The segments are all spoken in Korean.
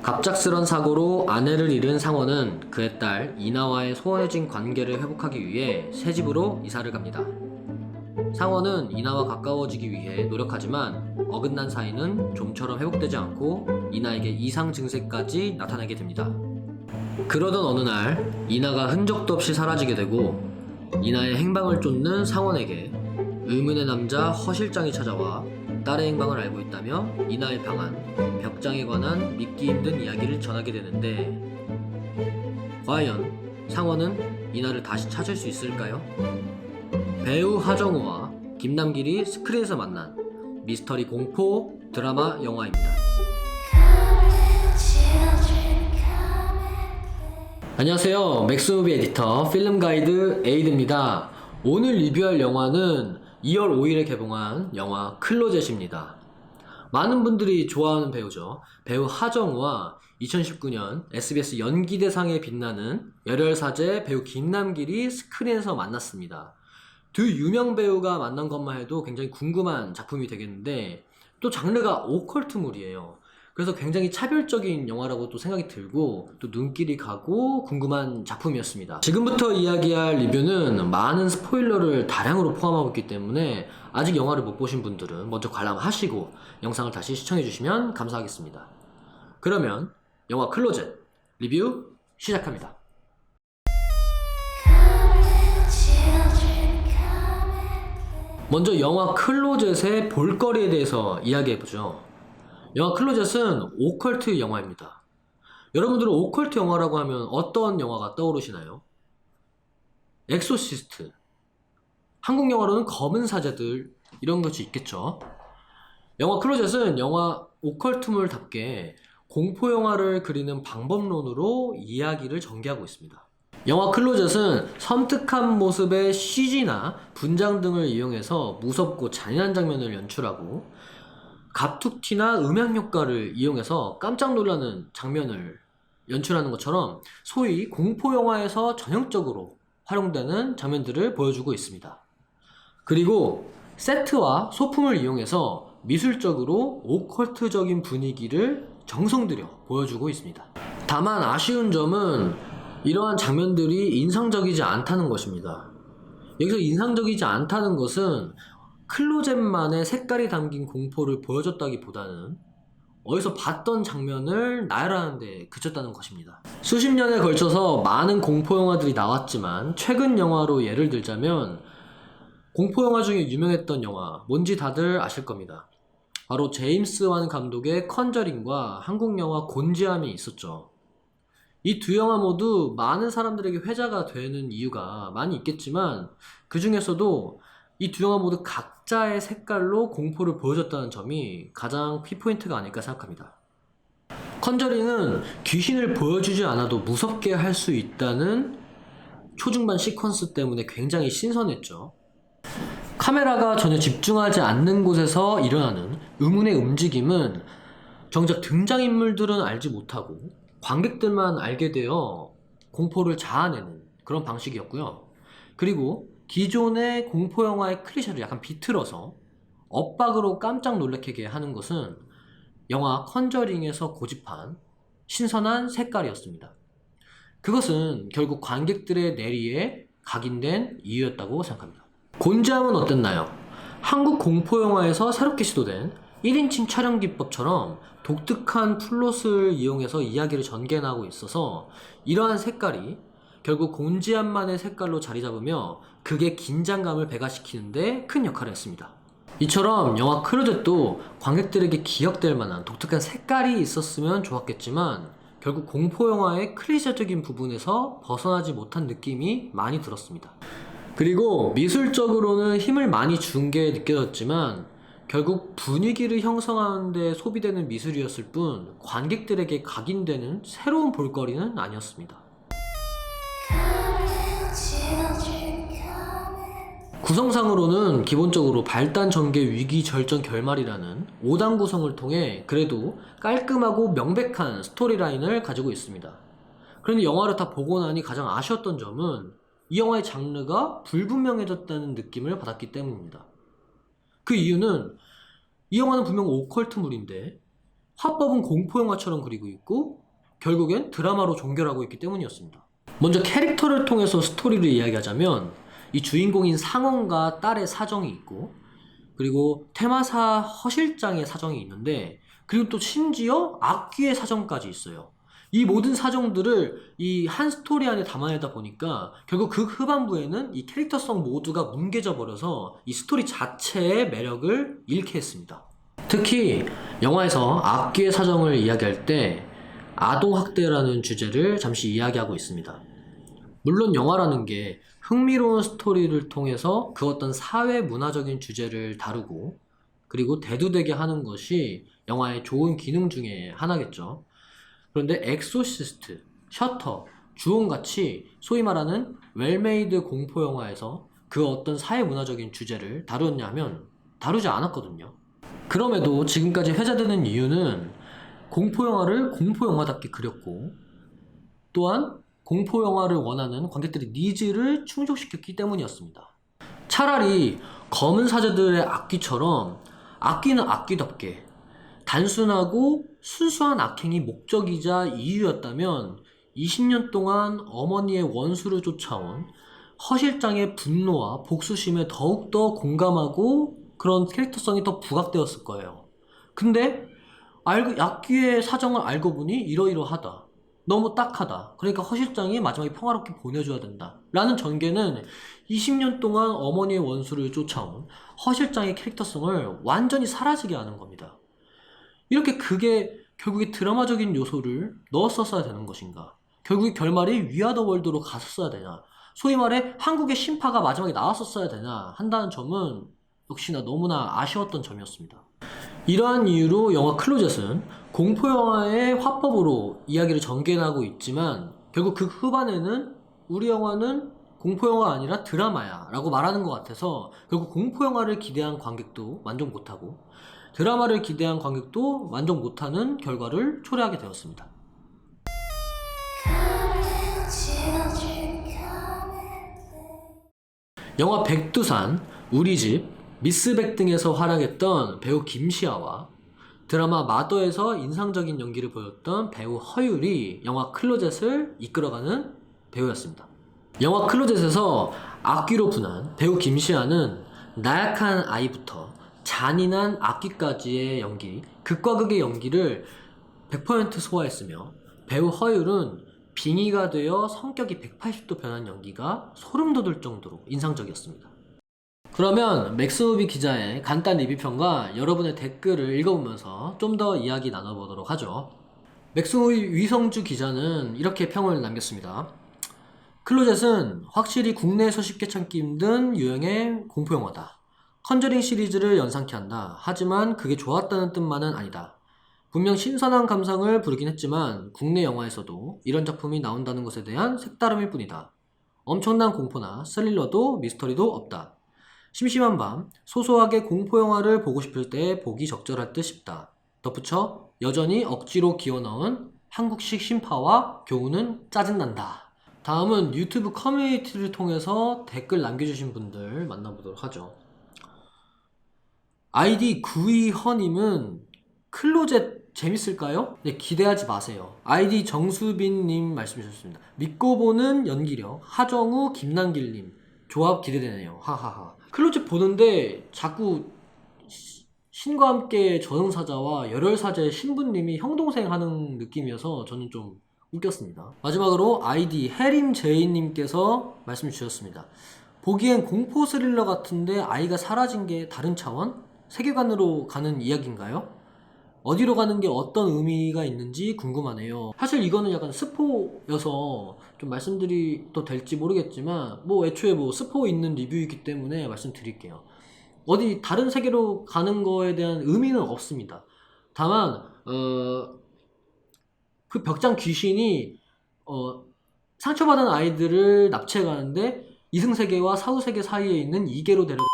갑작스런 사고로 아내를 잃은 상원은 그의 딸 이나와의 소원해진 관계를 회복하기 위해 새 집으로 이사를 갑니다. 상원은 이나와 가까워지기 위해 노력하지만 어긋난 사이는 좀처럼 회복되지 않고 이나에게 이상 증세까지 나타나게 됩니다. 그러던 어느 날 이나가 흔적도 없이 사라지게 되고 이나의 행방을 쫓는 상원에게 의문의 남자 허 실장이 찾아와 딸의 행방을 알고 있다며 이나의 방한, 벽장에 관한 믿기 힘든 이야기를 전하게 되는데 과연 상원은 이나를 다시 찾을 수 있을까요? 배우 하정우와 김남길이 스크린에서 만난 미스터리 공포 드라마 영화입니다. 안녕하세요. 맥스무비 에디터 필름 가이드 에이드입니다. 오늘 리뷰할 영화는 2월 5일에 개봉한 영화 클로젯입니다. 많은 분들이 좋아하는 배우죠. 배우 하정우와 2019년 SBS 연기대상에 빛나는 열혈사제 배우 김남길이 스크린에서 만났습니다. 두 유명 배우가 만난 것만 해도 굉장히 궁금한 작품이 되겠는데 또 장르가 오컬트물이에요. 그래서 굉장히 차별적인 영화라고 또 생각이 들고 또 눈길이 가고 궁금한 작품이었습니다. 지금부터 이야기할 리뷰는 많은 스포일러를 다량으로 포함하고 있기 때문에 아직 영화를 못 보신 분들은 먼저 관람하시고 영상을 다시 시청해 주시면 감사하겠습니다. 그러면 영화 클로젯 리뷰 시작합니다. 먼저 영화 클로젯의 볼거리에 대해서 이야기해보죠. 영화 클로젯은 오컬트 영화입니다. 여러분들은 오컬트 영화라고 하면 어떤 영화가 떠오르시나요? 엑소시스트, 한국 영화로는 검은 사제들 이런 것이 있겠죠. 영화 클로젯은 영화 오컬트물답게 공포 영화를 그리는 방법론으로 이야기를 전개하고 있습니다. 영화 클로젯은 섬뜩한 모습의 CG나 분장 등을 이용해서 무섭고 잔인한 장면을 연출하고 갑툭튀나 음향 효과를 이용해서 깜짝 놀라는 장면을 연출하는 것처럼 소위 공포 영화에서 전형적으로 활용되는 장면들을 보여주고 있습니다. 그리고 세트와 소품을 이용해서 미술적으로 오컬트적인 분위기를 정성들여 보여주고 있습니다. 다만 아쉬운 점은 이러한 장면들이 인상적이지 않다는 것입니다. 여기서 인상적이지 않다는 것은 클로젯만의 색깔이 담긴 공포를 보여줬다기보다는 어디서 봤던 장면을 나열하는 데 그쳤다는 것입니다. 수십 년에 걸쳐서 많은 공포 영화들이 나왔지만 최근 영화로 예를 들자면 공포 영화 중에 유명했던 영화 뭔지 다들 아실 겁니다. 바로 제임스 완 감독의 컨저링과 한국 영화 곤지암이 있었죠. 이 두 영화 모두 많은 사람들에게 회자가 되는 이유가 많이 있겠지만 그 중에서도 이 두 영화 모두 각자의 색깔로 공포를 보여줬다는 점이 가장 키포인트가 아닐까 생각합니다. 컨저링은 귀신을 보여주지 않아도 무섭게 할 수 있다는 초중반 시퀀스 때문에 굉장히 신선했죠. 카메라가 전혀 집중하지 않는 곳에서 일어나는 의문의 움직임은 정작 등장인물들은 알지 못하고 관객들만 알게 되어 공포를 자아내는 그런 방식이었고요. 그리고 기존의 공포 영화의 클리셰를 약간 비틀어서 엇박으로 깜짝 놀래키게 하는 것은 영화 컨저링에서 고집한 신선한 색깔이었습니다. 그것은 결국 관객들의 내리에 각인된 이유였다고 생각합니다. 곤지암은 어땠나요? 한국 공포 영화에서 새롭게 시도된 1인칭 촬영 기법처럼 독특한 플롯을 이용해서 이야기를 전개하고 있어서 이러한 색깔이 결국 곤지암만의 색깔로 자리 잡으며 그게 긴장감을 배가시키는데 큰 역할을 했습니다. 이처럼 영화 클로젯도 관객들에게 기억될 만한 독특한 색깔이 있었으면 좋았겠지만 결국 공포 영화의 클리셰적인 부분에서 벗어나지 못한 느낌이 많이 들었습니다. 그리고 미술적으로는 힘을 많이 준 게 느껴졌지만 결국 분위기를 형성하는 데 소비되는 미술이었을 뿐 관객들에게 각인되는 새로운 볼거리는 아니었습니다. 구성상으로는 기본적으로 발단 전개 위기 절정 결말이라는 5단 구성을 통해 그래도 깔끔하고 명백한 스토리라인을 가지고 있습니다. 그런데 영화를 다 보고 나니 가장 아쉬웠던 점은 이 영화의 장르가 불분명해졌다는 느낌을 받았기 때문입니다. 그 이유는 이 영화는 분명 오컬트물인데 화법은 공포영화처럼 그리고 있고 결국엔 드라마로 종결하고 있기 때문이었습니다. 먼저 캐릭터를 통해서 스토리를 이야기하자면 이 주인공인 상원과 딸의 사정이 있고 그리고 테마사 허실장의 사정이 있는데 그리고 또 심지어 악귀의 사정까지 있어요. 이 모든 사정들을 이 한 스토리 안에 담아내다 보니까 결국 그 후반부에는 이 캐릭터성 모두가 뭉개져 버려서 이 스토리 자체의 매력을 잃게 했습니다. 특히 영화에서 악귀의 사정을 이야기할 때 아동학대라는 주제를 잠시 이야기하고 있습니다. 물론 영화라는 게 흥미로운 스토리를 통해서 그 어떤 사회 문화적인 주제를 다루고 그리고 대두되게 하는 것이 영화의 좋은 기능 중에 하나겠죠. 그런데 엑소시스트, 셔터, 주온같이 소위 말하는 웰메이드 공포영화에서 그 어떤 사회 문화적인 주제를 다루었냐 하면 다루지 않았거든요. 그럼에도 지금까지 회자되는 이유는 공포영화를 공포영화답게 그렸고 또한 공포영화를 원하는 관객들의 니즈를 충족시켰기 때문이었습니다. 차라리 검은 사제들의 악귀처럼 악귀는 악귀답게 단순하고 순수한 악행이 목적이자 이유였다면 20년 동안 어머니의 원수를 쫓아온 허실장의 분노와 복수심에 더욱더 공감하고 그런 캐릭터성이 더 부각되었을 거예요. 근데 악귀의 사정을 알고 보니 이러이러하다. 너무 딱하다. 그러니까 허실장이 마지막에 평화롭게 보내줘야 된다. 라는 전개는 20년 동안 어머니의 원수를 쫓아온 허실장의 캐릭터성을 완전히 사라지게 하는 겁니다. 이렇게 그게 결국에 드라마적인 요소를 넣었었어야 되는 것인가? 결국에 결말이 위아더 월드로 갔었어야 되냐? 소위 말해 한국의 신파가 마지막에 나왔었어야 되냐? 한다는 점은 역시나 너무나 아쉬웠던 점이었습니다. 이러한 이유로 영화 클로젯은 공포영화의 화법으로 이야기를 전개하고 있지만 결국 그 후반에는 우리 영화는 공포영화가 아니라 드라마야 라고 말하는 것 같아서 결국 공포영화를 기대한 관객도 만족 못하고 드라마를 기대한 관객도 만족 못하는 결과를 초래하게 되었습니다. 영화 백두산, 우리집, 미스백 등에서 활약했던 배우 김시아와 드라마 마더에서 인상적인 연기를 보였던 배우 허율이 영화 클로젯을 이끌어가는 배우였습니다. 영화 클로젯에서 악귀로 분한 배우 김시아는 나약한 아이부터 잔인한 악귀까지의 연기, 극과 극의 연기를 100% 소화했으며 배우 허율은 빙의가 되어 성격이 180도 변한 연기가 소름 돋을 정도로 인상적이었습니다. 그러면 맥스무비 기자의 간단 리뷰평과 여러분의 댓글을 읽어보면서 좀 더 이야기 나눠보도록 하죠. 맥스무비 위성주 기자는 이렇게 평을 남겼습니다. 클로젯은 확실히 국내에서 쉽게 찾기 힘든 유형의 공포영화다. 컨저링 시리즈를 연상케 한다. 하지만 그게 좋았다는 뜻만은 아니다. 분명 신선한 감상을 부르긴 했지만 국내 영화에서도 이런 작품이 나온다는 것에 대한 색다름일 뿐이다. 엄청난 공포나 스릴러도 미스터리도 없다. 심심한 밤, 소소하게 공포영화를 보고 싶을 때 보기 적절할 듯 싶다. 덧붙여 여전히 억지로 기어넣은 한국식 신파와 교훈은 짜증난다. 다음은 유튜브 커뮤니티를 통해서 댓글 남겨주신 분들 만나보도록 하죠. 아이디 구이허님은 클로젯 재밌을까요? 네, 기대하지 마세요. 아이디 정수빈님 말씀 주셨습니다. 믿고 보는 연기력, 하정우, 김남길님 조합 기대되네요. 하하하. 클로젯 보는데 자꾸 신과 함께 저승사자와 열혈사자의 신부님이 형동생 하는 느낌이어서 저는 좀 웃겼습니다. 마지막으로 아이디 해림제이님께서 말씀 주셨습니다. 보기엔 공포 스릴러 같은데 아이가 사라진 게 다른 차원? 세계관으로 가는 이야기인가요? 어디로 가는 게 어떤 의미가 있는지 궁금하네요. 사실 이거는 약간 스포여서 좀 말씀드려도 될지 모르겠지만 뭐 애초에 뭐 스포 있는 리뷰이기 때문에 말씀드릴게요. 어디 다른 세계로 가는 거에 대한 의미는 없습니다. 다만 그 벽장 귀신이 상처받은 아이들을 납치해 가는데 이승세계와 사후세계 사이에 있는 이계로 데려가.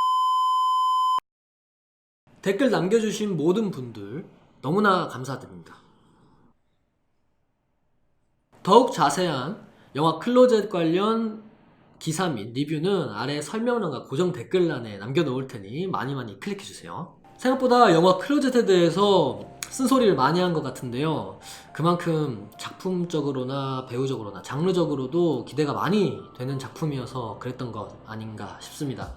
댓글 남겨주신 모든 분들 너무나 감사드립니다. 더욱 자세한 영화 클로젯 관련 기사 및 리뷰는 아래 설명란과 고정 댓글란에 남겨놓을 테니 많이 클릭해주세요. 생각보다 영화 클로젯에 대해서 쓴소리를 많이 한 것 같은데요. 그만큼 작품적으로나 배우적으로나 장르적으로도 기대가 많이 되는 작품이어서 그랬던 것 아닌가 싶습니다.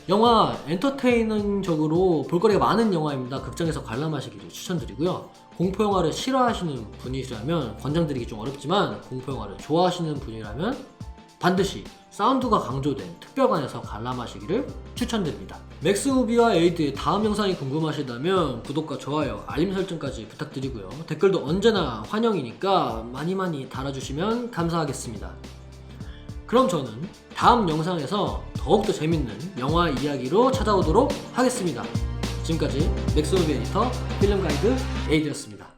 영화 엔터테이닝적으로 볼거리가 많은 영화입니다. 극장에서 관람하시기를 추천드리고요. 공포영화를 싫어하시는 분이시라면 권장드리기 좀 어렵지만 공포영화를 좋아하시는 분이라면 반드시 사운드가 강조된 특별관에서 관람하시기를 추천드립니다. 맥스무비와 에이드의 다음 영상이 궁금하시다면 구독과 좋아요, 알림 설정까지 부탁드리고요. 댓글도 언제나 환영이니까 많이 달아주시면 감사하겠습니다. 그럼 저는 다음 영상에서 더욱더 재밌는 영화 이야기로 찾아오도록 하겠습니다. 지금까지 맥스무비 에디터 필름가이드 에이드였습니다.